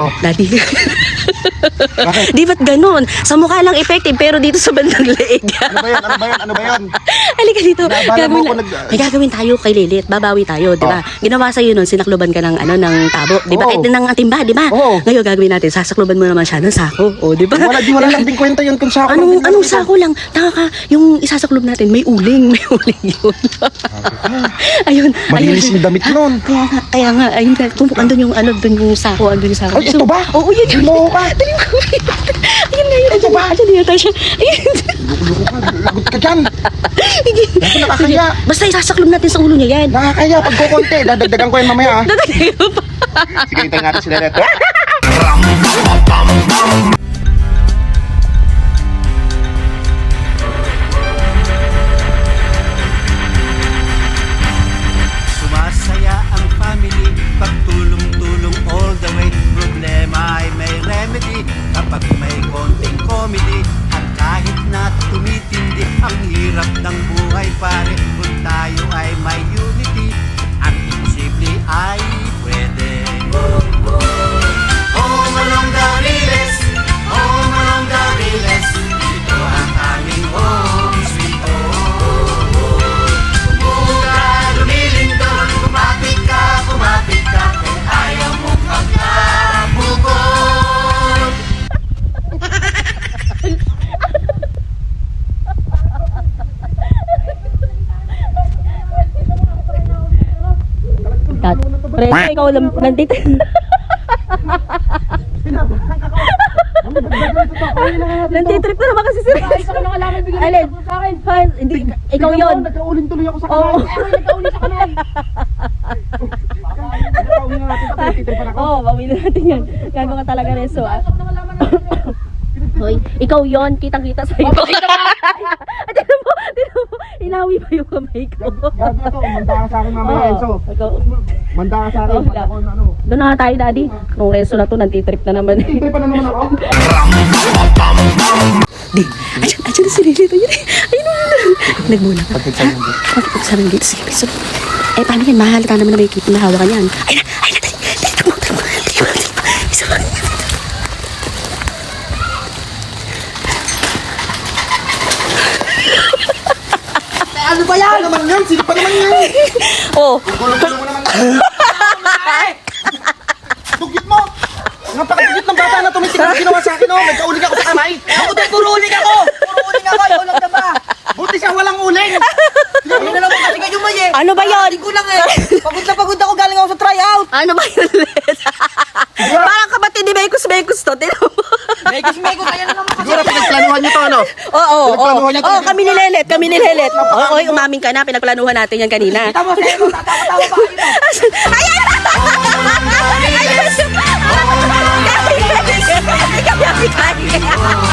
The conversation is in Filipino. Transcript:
Oh. Daddy. Di ba't ganun? Sa mukha lang effective, pero dito sa bandang leeg. Ano ba yun? Ano ba yun? Ano ba yun? Halika dito. Naabala mo ako May gagawin tayo kay Lilit. Babawi tayo, di ba? Ginawa sa'yo nun, sinakluban ka ng, ng tabo. Di ba? Oo. Ng timba, di ba? Oo. Ngayon gagawin natin, sasakluban mo naman siya ng sako. O, di ba? Wala lang din kwenta yun kung sako. Anong sako lang? Taka ka, yung isasaklob natin, may uling. May uling yun. Ayun. Malinis yung damit nun. Kaya nga, ayun ka. Andun yung, dun yung sako, andun yung sako. Ay, ito ba? Oo, yun. Mo ka. Dali mo. Ayun nga yun. Ito ba? Andun yata siya. Ayun. Luko ka. Lagot ka dyan. Dahil nakakaya. Basta isasaklob natin sa ulo niya yan. Nakakaya. Pag kukonti, dadagdagan ko yan mamaya. Dadagdagan mo pa. Sige, hintayin natin sila neto. Sumasaya ang family, pagtulong-tulong all the way. Problema ay may remedy kapag may konting comedy. At kahit na tumitindi ang hirap ng buhay pare, kung tayo ay may unity, ang imposible ay pwede. Home along the riles, home along the riles, ito ang aming home sweet home. Buka lumilindol, kumapit ka, kung ayaw mong magkabukod. Preso, ikaw lang nandito. Nantitrip na naman kasi si Reso. Alin? Hindi, ikaw yun. Nagkauling tuloy ako sa Oo. kanal. Nagkauling sa kanal. Nagkauling na natin. Tapos titripan ako. Oo, bawin natin yan. Gago ka talaga, Reso. Hoy, ikaw yon, kitang-kita sa'yo. Tignan mo, hinawi pa yung kamay ko. Gabi na to. Manda ka sa akin mamaya, Enzo. Manda ka sa akin. Oo, Pag ako ano. doon na tayo, Daddy. Nung Reso na to, nantitrip na naman. Titripan na naman ako. Di, andyan na si Lili. Ayun na. Nagmula ka. Pagkaksabi ng dito. Sige, piso. Eh, paano yan? Mahalata naman na may kit na hawakan yan. Ayun na, dali. Takbo. Piso. Ano ba yan? Ano naman yan? Sino pa naman yan? Oh. Gulong-gulong mo naman. Dugyot mo! Napakadugyot ng bata na tumitig na ginawa sa akin, oh. Nagkauling ako sa kamay. Ako din, puro uling ako! Puro uling ako, ikaw lang na ba? Buti siya walang uling. Hindi na naman kasi kayo may eh. Ano ba yun? Hindi ko lang eh. Pagod na pagod ako, galing ako sa tryout. Ano ba yun, Liz? Parang kapatid ni Mekos to. Tinan mo. Mekos, kaya na naman kasi. Siguro pinagplanuhan niyo to, ano? Oo. Pinagplanuhan niya to. Oo, kami ni Lelet. Oo, umamin ka na. Pinagplanuhan natin yan kanina. Tama sa'yo, tatawa-tawa pa kayo. Ayan! Ayan!